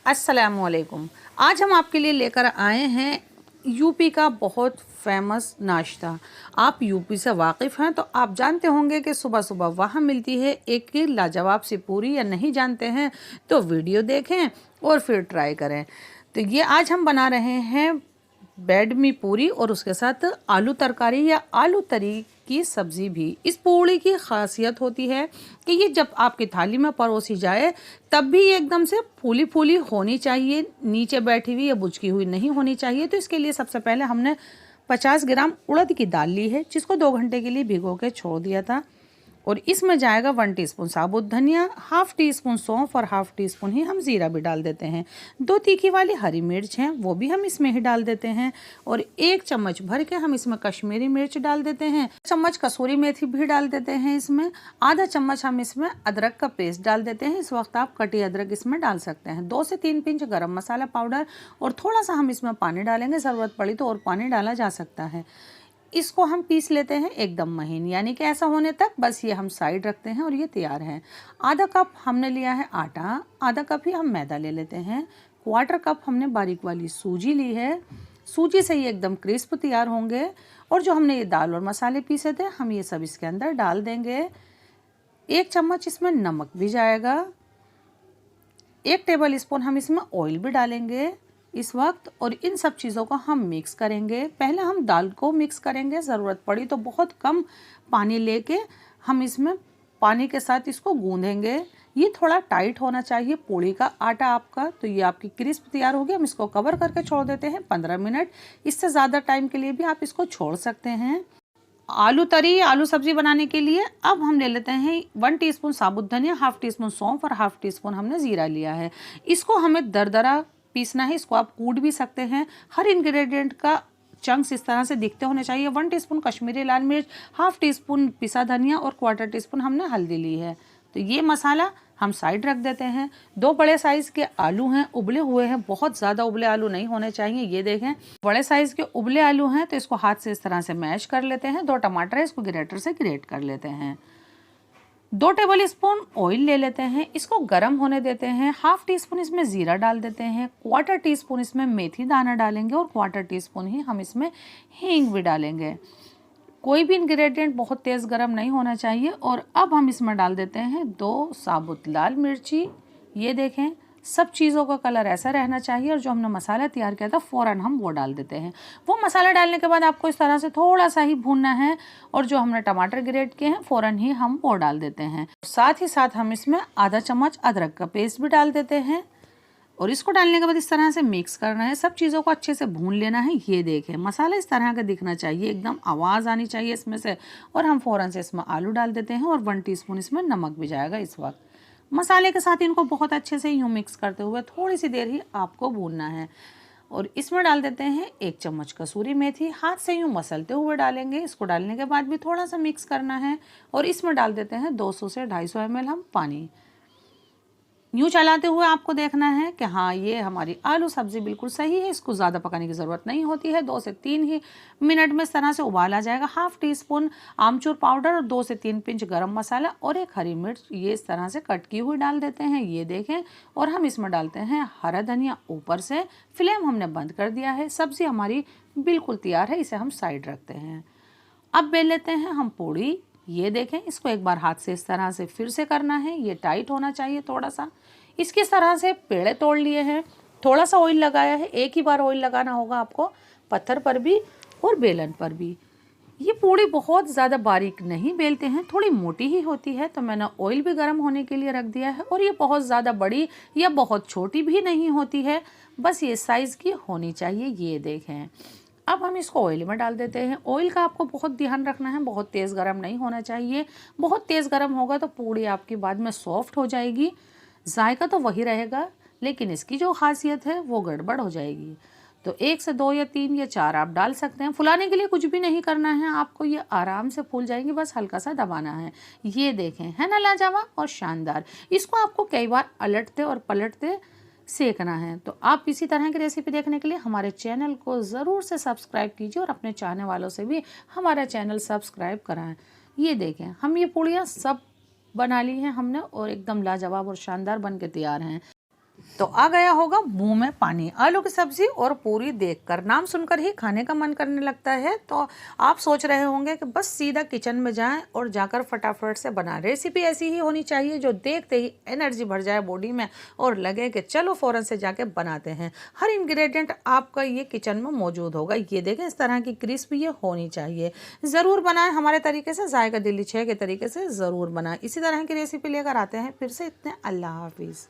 अस्सलामुअलैकुम। आज हम आपके लिए लेकर आए हैं यूपी का बहुत फेमस नाश्ता। आप यूपी से वाकिफ़ हैं तो आप जानते होंगे कि सुबह सुबह वहाँ मिलती है एक लाजवाब सी पूरी। या नहीं जानते हैं तो वीडियो देखें और फिर ट्राई करें। तो ये आज हम बना रहे हैं बेड मी पूरी और उसके साथ आलू तरकारी या आलू तरी की सब्ज़ी भी। इस पूरी की खासियत होती है कि ये जब आपकी थाली में परोसी जाए तब भी एकदम से फूली फूली होनी चाहिए, नीचे बैठी हुई या बुचकी हुई नहीं होनी चाहिए। तो इसके लिए सबसे पहले हमने 50 ग्राम उड़द की दाल ली है, जिसको 2 घंटे के लिए भिगो के छोड़ दिया था। और इसमें जाएगा 1 टीस्पून साबुत धनिया, हाफ टी स्पून सौंफ और हाफ टी स्पून ही हम जीरा भी डाल देते हैं। 2 तीखी वाली हरी मिर्च हैं, वो भी हम इसमें ही डाल देते हैं। और 1 चम्मच भर के हम इसमें कश्मीरी मिर्च डाल देते हैं। चम्मच कसूरी मेथी भी डाल देते हैं इसमें। आधा चम्मच हम इसमें अदरक का पेस्ट डाल देते हैं। इस वक्त आप कटी अदरक इसमें डाल सकते हैं। 2 से 3 पिंच गरम मसाला पाउडर और थोड़ा सा हम इसमें पानी डालेंगे, ज़रूरत पड़ी तो और पानी डाला जा सकता है। इसको हम पीस लेते हैं एकदम महीन, यानी कि ऐसा होने तक बस ये हम साइड रखते हैं और ये तैयार है। आधा कप हमने लिया है आटा, आधा कप ही हम मैदा ले लेते हैं। 1/4 कप हमने बारीक वाली सूजी ली है। सूजी से ये एकदम क्रिस्प तैयार होंगे। और जो हमने ये दाल और मसाले पीसे थे हम ये सब इसके अंदर डाल देंगे। 1 चम्मच इसमें नमक भी जाएगा। 1 टेबल स्पून हम इसमें ऑयल भी डालेंगे इस वक्त। और इन सब चीज़ों को हम मिक्स करेंगे। पहले हम दाल को मिक्स करेंगे, ज़रूरत पड़ी तो बहुत कम पानी लेके हम इसमें पानी के साथ इसको गूंदेंगे। ये थोड़ा टाइट होना चाहिए पूड़ी का आटा आपका। तो ये आपकी क्रिस्प तैयार होगी। हम इसको कवर करके छोड़ देते हैं 15 मिनट। इससे ज़्यादा टाइम के लिए भी आप इसको छोड़ सकते हैं। आलू तरी आलू सब्जी बनाने के लिए अब हम ले लेते हैं 1 टीस्पून साबुत धनिया, हाफ टी स्पून सौंफ और हाफ टी स्पून हमने जीरा लिया है। इसको हमें दरदरा पीसना है। इसको आप कूट भी सकते हैं। हर इंग्रेडिएंट का चंक्स इस तरह से दिखते होने चाहिए। 1 टीस्पून कश्मीरी लाल मिर्च, हाफ टी स्पून पिसा धनिया और 1/4 टीस्पून हमने हल्दी ली है। तो ये मसाला हम साइड रख देते हैं। 2 बड़े साइज के आलू हैं, उबले हुए हैं, बहुत ज़्यादा उबले आलू नहीं होने चाहिए। ये देखें बड़े साइज के उबले आलू हैं, तो इसको हाथ से इस तरह से मैश कर लेते हैं। 2 टमाटर है, इसको ग्रेटर से ग्रेट कर लेते हैं। 2 टेबल स्पून ऑयल ले लेते हैं, इसको गर्म होने देते हैं। हाफ टी स्पून इसमें जीरा डाल देते हैं। 1/4 टीस्पून इसमें मेथी दाना डालेंगे और 1/4 टीस्पून ही हम इसमें हींग भी डालेंगे। कोई भी इंग्रेडिएंट बहुत तेज़ गर्म नहीं होना चाहिए। और अब हम इसमें डाल देते हैं 2 साबुत लाल मिर्ची। ये देखें सब चीज़ों का कलर ऐसा रहना चाहिए। और जो हमने मसाला तैयार किया था फ़ौरन हम वो डाल देते हैं। वो मसाला डालने के बाद आपको इस तरह से थोड़ा सा ही भूनना है। और जो हमने टमाटर ग्रेट किए हैं फ़ौरन ही हम वो डाल देते हैं। साथ ही साथ हम इसमें आधा चम्मच अदरक का पेस्ट भी डाल देते हैं। और इसको डालने के बाद इस तरह से मिक्स करना है, सब चीज़ों को अच्छे से भून लेना है। ये देखें मसाला इस तरह का दिखना चाहिए, एकदम आवाज़ आनी चाहिए इसमें से। और हम फ़ौरन से इसमें आलू डाल देते हैं और 1 टीस्पून इसमें नमक भी जाएगा। इस वक्त मसाले के साथ इनको बहुत अच्छे से यूँ मिक्स करते हुए थोड़ी सी देर ही आपको भूनना है। और इसमें डाल देते हैं 1 चम्मच कसूरी मेथी, हाथ से यूँ मसलते हुए डालेंगे। इसको डालने के बाद भी थोड़ा सा मिक्स करना है। और इसमें डाल देते हैं 200 से 250 ml हम पानी। यूँ चलाते हुए आपको देखना है कि हाँ ये हमारी आलू सब्ज़ी बिल्कुल सही है। इसको ज़्यादा पकाने की ज़रूरत नहीं होती है। 2 से 3 ही मिनट में इस तरह से उबाल आ जाएगा। हाफ टी स्पून आमचूर पाउडर और 2 से 3 पिंच गरम मसाला और 1 हरी मिर्च ये इस तरह से कट की हुई डाल देते हैं। ये देखें। और हम इसमें डालते हैं हरा धनिया ऊपर से। फ्लेम हमने बंद कर दिया है। सब्ज़ी हमारी बिल्कुल तैयार है। इसे हम साइड रखते हैं। अब बेल लेते हैं हम पूड़ी। ये देखें इसको एक बार हाथ से इस तरह से फिर से करना है। ये टाइट होना चाहिए थोड़ा सा। इसकी तरह से पेड़े तोड़ लिए हैं, थोड़ा सा ऑयल लगाया है। एक ही बार ऑयल लगाना होगा आपको, पत्थर पर भी और बेलन पर भी। ये पूड़ी बहुत ज़्यादा बारीक नहीं बेलते हैं, थोड़ी मोटी ही होती है। तो मैंने ऑयल भी गर्म होने के लिए रख दिया है। और ये बहुत ज़्यादा बड़ी या बहुत छोटी भी नहीं होती है, बस ये साइज़ की होनी चाहिए। ये देखें अब हम इसको ऑयल में डाल देते हैं। ऑयल का आपको बहुत ध्यान रखना है, बहुत तेज़ गर्म नहीं होना चाहिए। बहुत तेज़ गर्म होगा तो पूड़ी आपकी बाद में सॉफ्ट हो जाएगी। जायका तो वही रहेगा, लेकिन इसकी जो खासियत है वो गड़बड़ हो जाएगी। तो 1 से 2 या 3 या 4 आप डाल सकते हैं। फुलाने के लिए कुछ भी नहीं करना है आपको, ये आराम से फूल जाएंगे, बस हल्का सा दबाना है। ये देखें है ना लाजवाब और शानदार। इसको आपको कई बार अलटते और पलटते सेकना है। तो आप इसी तरह की रेसिपी देखने के लिए हमारे चैनल को ज़रूर से सब्सक्राइब कीजिए और अपने चाहने वालों से भी हमारा चैनल सब्सक्राइब कराएं। ये देखें हम ये पूड़ियाँ सब बना ली हैं हमने और एकदम लाजवाब और शानदार बन के तैयार हैं। तो आ गया होगा मुंह में पानी। आलू की सब्जी और पूरी देखकर, नाम सुनकर ही खाने का मन करने लगता है। तो आप सोच रहे होंगे कि बस सीधा किचन में जाएं और जाकर फटाफट से बना। रेसिपी ऐसी ही होनी चाहिए जो देखते ही एनर्जी भर जाए बॉडी में और लगे कि चलो फ़ौरन से जाके बनाते हैं। हर इंग्रेडिएंट आपका ये किचन में मौजूद होगा। ये देखें, इस तरह की क्रिस्पी ये होनी चाहिए। ज़रूर बनाएं हमारे तरीके से, जायका दिल्ली 6 के तरीके से ज़रूर बनाएं। इसी तरह की रेसिपी लेकर आते हैं फिर से। इतने अल्लाह हाफिज़।